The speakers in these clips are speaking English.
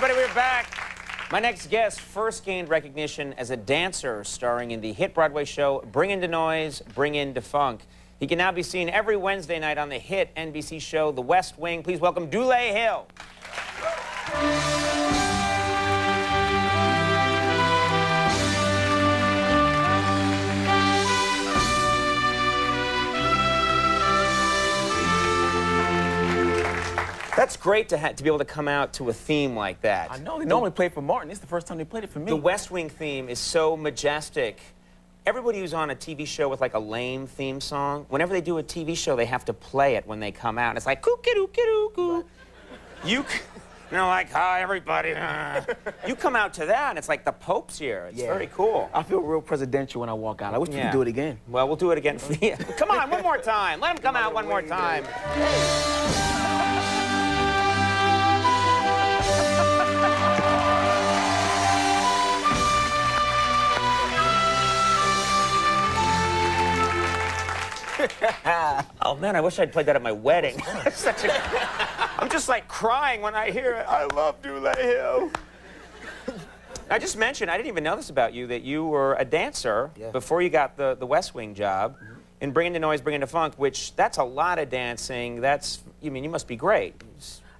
everybody, we're back. My next guest first gained recognition as a dancer starring in the hit Broadway show Bring In the Noise, Bring In the Funk. He can now be seen every Wednesday night on the hit NBC show The West Wing. Please welcome Dulé Hill. That's great to be able to come out to a theme like that. I know. They normally play for Martin. This is the first time they played it for me. The West Wing theme is so majestic. Everybody who's on a TV show with like a lame theme song, whenever they do a TV show, they have to play it when they come out. And it's like, coo-kidoo-kidoo-koo. You're like, hi, everybody. You come out to that, and it's like the Pope's here. It's very cool. I feel real presidential when I walk out. I wish we could do it again. Well, we'll do it again for you. Come on, one more time. Let him come out one more time. Oh man, I wish I'd played that at my wedding. I'm just like crying when I hear it. I love Dulé Hill. I just mentioned, I didn't even know this about you, that you were a dancer before you got the West Wing job in Bring In the Noise, Bring In the Funk, which that's a lot of dancing. That's, you must be great.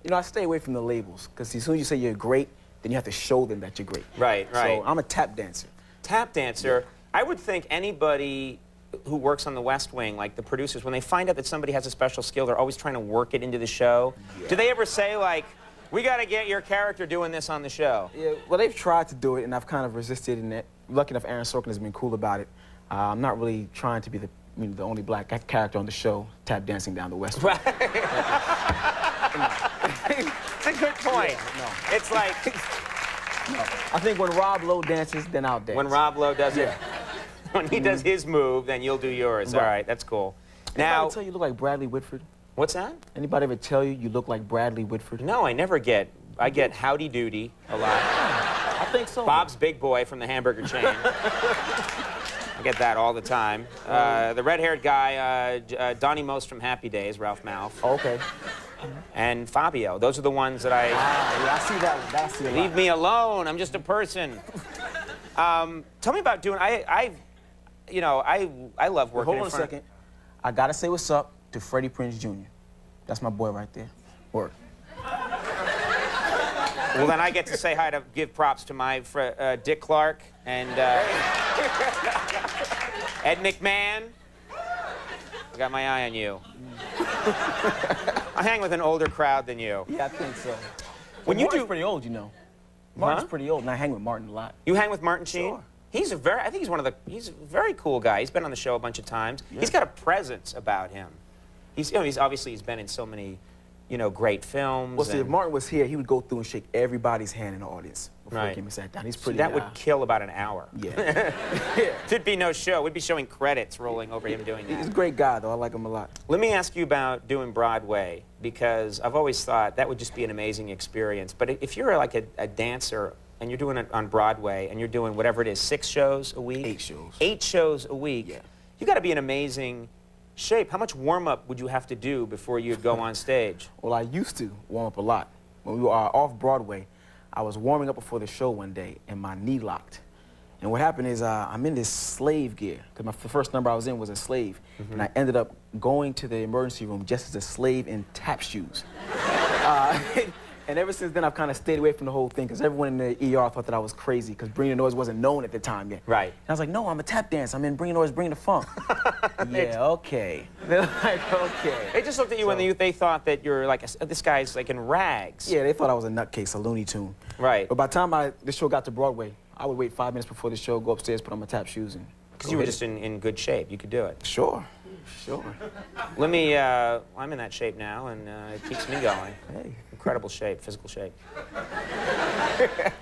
You know, I stay away from the labels, because as soon as you say you're great, then you have to show them that you're great. Right, right. So I'm a tap dancer. Tap dancer. I would think anybody who works on the West Wing, like the producers, when they find out that somebody has a special skill, they're always trying to work it into the show. Yeah. Do they ever say, like, we got to get your character doing this on the show? Yeah, well, they've tried to do it, and I've kind of resisted, and lucky enough, Aaron Sorkin has been cool about it. I'm not really trying to be the only black character on the show tap dancing down the West Wing. Right. It's a good point. Yeah, no. It's like... No. I think when Rob Lowe dances, then I'll dance. When Rob Lowe does it. When he does his move, then you'll do yours. Right. All right, that's cool. Anybody tell you look like Bradley Whitford? What's that? Anybody ever tell you you look like Bradley Whitford? No, I never get. I get Howdy Doody a lot. I think so. Bob's Big Boy from the hamburger chain. I get that all the time. The red-haired guy, Donnie Most from Happy Days, Ralph Malph. Okay. And Fabio. Those are the ones that I... yeah, I see that one. I see a lot. Leave me alone. I'm just a person. Tell me about doing... I love working Hold on a second. I gotta say what's up to Freddie Prinze Jr. That's my boy right there. Work. Well, then I get to say hi to give props to my Dick Clark and Ed McMahon. I got my eye on you. I hang with an older crowd than you. Yeah, I think so. When you do... pretty old, you know. Martin's pretty old, and I hang with Martin a lot. You hang with Martin Sheen? Sure. He's a very, I think he's a very cool guy. He's been on the show a bunch of times. Yeah. He's got a presence about him. He's obviously he's been in so many, great films. Well, see, if Martin was here, he would go through and shake everybody's hand in the audience before he came and sat down. He's pretty. So that would kill about an hour. Yeah. There'd be no show. We'd be showing credits rolling over him doing that. He's a great guy, though. I like him a lot. Let me ask you about doing Broadway, because I've always thought that would just be an amazing experience. But if you're like a dancer, and you're doing it on Broadway, and you're doing whatever it is, 6 shows a week? 8 shows. 8 shows a week. Yeah. You got to be in amazing shape. How much warm-up would you have to do before you'd go on stage? Well, I used to warm up a lot. When we were off Broadway, I was warming up before the show one day, and my knee locked. And what happened is I'm in this slave gear, because the first number I was in was a slave. And I ended up going to the emergency room just as a slave in tap shoes. And ever since then, I've kind of stayed away from the whole thing, because everyone in the ER thought that I was crazy, because Bring In the Noise wasn't known at the time yet. Right. And I was like, no, I'm a tap dancer. I'm in Bring In the Noise, Bring In the Funk. Yeah, okay. They're like, okay. They just looked at you and they thought that you're like, this guy's like in rags. Yeah, they thought I was a nutcase, a Looney Tune. Right. But by the time the show got to Broadway, I would wait 5 minutes before the show, go upstairs, put on my tap shoes, and because you were just in good shape. You could do it. Sure. Sure. Let me, I'm in that shape now, and it keeps me going. Hey. Incredible shape, physical shape.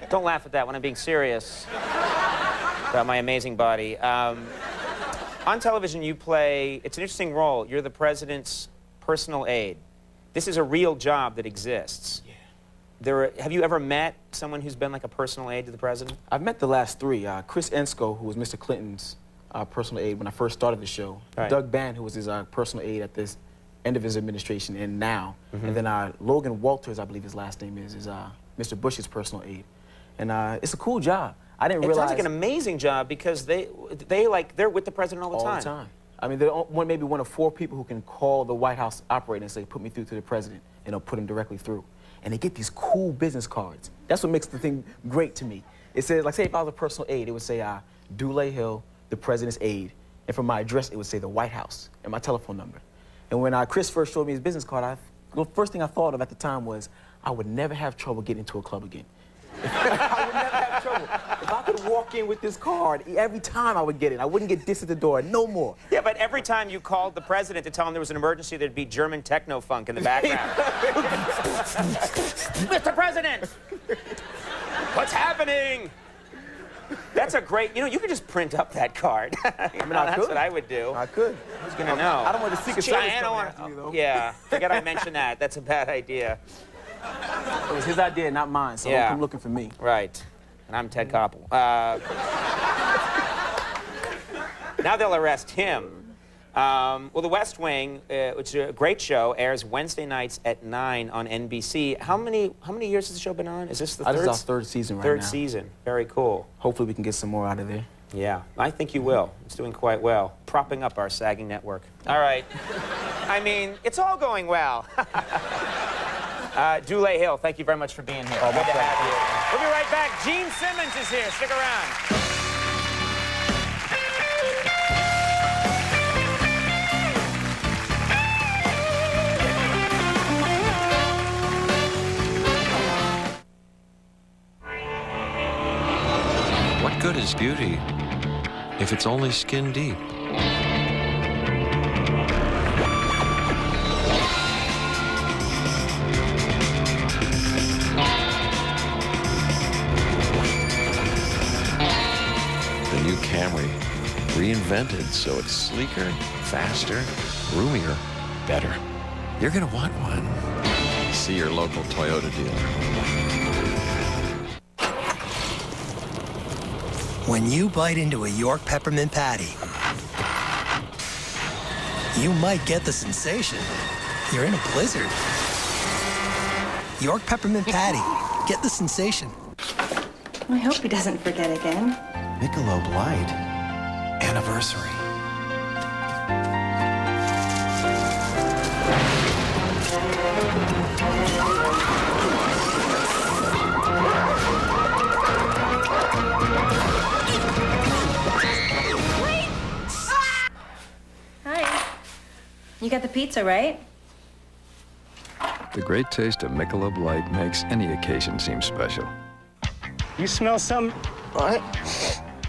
Don't laugh at that when I'm being serious about my amazing body. On television, you play, it's an interesting role. You're the president's personal aide. This is a real job that exists. Yeah. Have you ever met someone who's been like a personal aide to the president? I've met the last 3. Chris Ensko, who was Mr. Clinton's personal aide when I first started the show. Right. Doug Bann, who was his personal aide at end of his administration and now. And then Logan Walters, I believe his last name is Mr. Bush's personal aide. And it's a cool job. I didn't It realize... sounds like an amazing job because they're with the president all the time. All the time. I mean, they're maybe one of 4 people who can call the White House operator and say, put me through to the president, and they'll put him directly through. And they get these cool business cards. That's what makes the thing great to me. It says, like, say if I was a personal aide, it would say, Dulé Hill, the president's aide. And for my address, it would say the White House and my telephone number. And when Chris first showed me his business card, the first thing I thought of at the time was, I would never have trouble getting into a club again. I would never have trouble. If I could walk in with this card, every time I would get it. I wouldn't get dissed at the door, no more. Yeah, but every time you called the president to tell him there was an emergency, there'd be German techno-funk in the background. Mr. President! What's happening? That's a great, you could just print up that card. I mean, that's what I would do. I could. Who's gonna know? I don't want the Secret Service coming after you, though. Yeah, forget I mentioned that. That's a bad idea. It was his idea, not mine, so don't come looking for me. Right. And I'm Ted Koppel. Now they'll arrest him. Well, The West Wing, which is a great show, airs Wednesday nights at 9 on NBC. How many years has the show been on? Is this the third? This is our third season right now. Third season. Very cool. Hopefully we can get some more out of there. Yeah, I think you will. It's doing quite well, propping up our sagging network. All right. I mean, it's all going well. Dulé Hill, thank you very much for being here. Good to have you. We'll be right back. Gene Simmons is here. Stick around. What good is beauty if it's only skin deep? The new Camry, reinvented so it's sleeker, faster, roomier, better. You're gonna want one. See your local Toyota dealer. When you bite into a York Peppermint Pattie, you might get the sensation you're in a blizzard. York Peppermint Pattie. Get the sensation. I hope he doesn't forget again. Michelob Light. Anniversary. Hi. You got the pizza, right? The great taste of Michelob Light makes any occasion seem special. You smell some... What?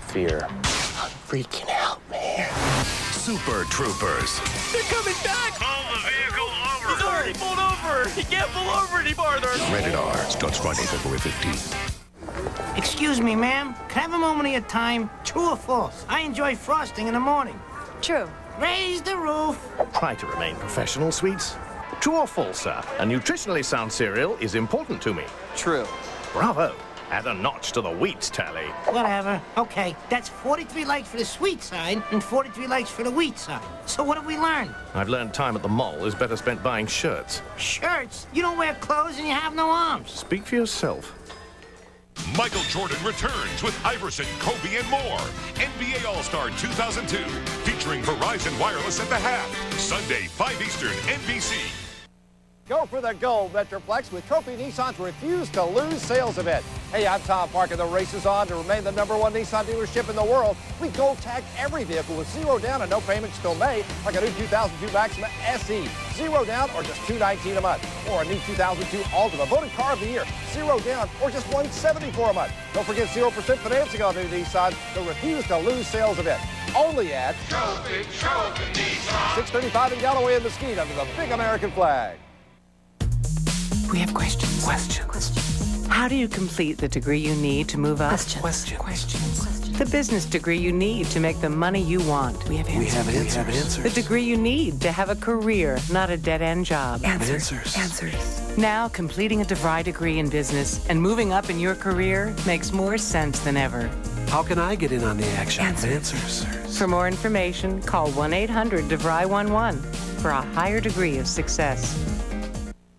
Fear. I'm freaking out, man. Super Troopers. They're coming back! Pull the vehicle over. He's already pulled over! He can't pull over any farther! Rated R. Starts Friday, February 15th. Excuse me, ma'am. Can I have a moment of your time? True or false? I enjoy frosting in the morning. True. Raise the roof. Try to remain professional, sweets. True or false, sir? A nutritionally sound cereal is important to me. True. Bravo. Add a notch to the wheat tally. Whatever. Okay, that's 43 likes for the sweet side and 43 likes for the wheat side. So what have we learned? I've learned time at the mall is better spent buying shirts. Shirts? You don't wear clothes and you have no arms. Speak for yourself. Michael Jordan returns with Iverson, Kobe, and more. NBA All-Star 2002, featuring Verizon Wireless at the half. Sunday, 5 Eastern, NBC. Go for the gold, Metroplex, with Trophy Nissan's Refuse to Lose sales event. Hey, I'm Tom Parker. The race is on to remain the #1 Nissan dealership in the world. We gold tag every vehicle with 0 down and no payments till May, like a new 2002 Maxima SE. 0 down or just $219 a month. Or a new 2002 Altima, voted car of the year. 0 down or just $174 a month. Don't forget 0% financing on new Nissan. The Refuse to Lose sales event. Only at Trophy Nissan. 635 in Galloway and Mesquite under the big American flag. We have questions. Questions. How do you complete the degree you need to move up? Questions. The business degree you need to make the money you want. We have answers. The degree you need to have a career, not a dead-end job. Answers. Now, completing a DeVry degree in business and moving up in your career makes more sense than ever. How can I get in on the action? Answers. For more information, call 1-800-DeVry-11 for a higher degree of success.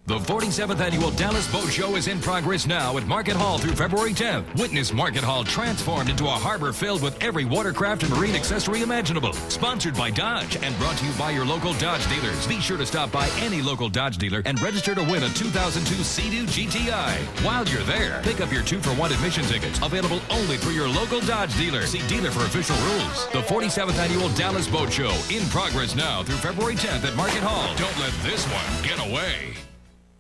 The 47th Annual Dallas Boat Show is in progress now at Market Hall through February 10th. Witness Market Hall transformed into a harbor filled with every watercraft and marine accessory imaginable. Sponsored by Dodge and brought to you by your local Dodge dealers. Be sure to stop by any local Dodge dealer and register to win a 2002 Sea-Doo GTI. While you're there, pick up your 2-for-1 admission tickets, available only through your local Dodge dealer. See dealer for official rules. The 47th Annual Dallas Boat Show in progress now through February 10th at Market Hall. Don't let this one get away.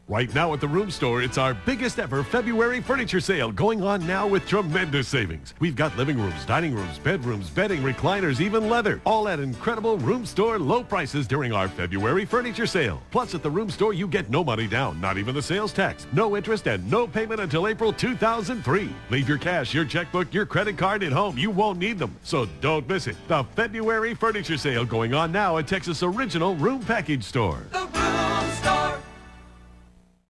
Right now at the Room Store, it's our biggest ever February furniture sale going on now with tremendous savings. We've got living rooms, dining rooms, bedrooms, bedding, recliners, even leather. All at incredible Room Store low prices during our February furniture sale. Plus at the Room Store, you get no money down, not even the sales tax, no interest, and no payment until April 2003. Leave your cash, your checkbook, your credit card at home. You won't need them. So don't miss it. The February furniture sale going on now at Texas' original Room Package Store.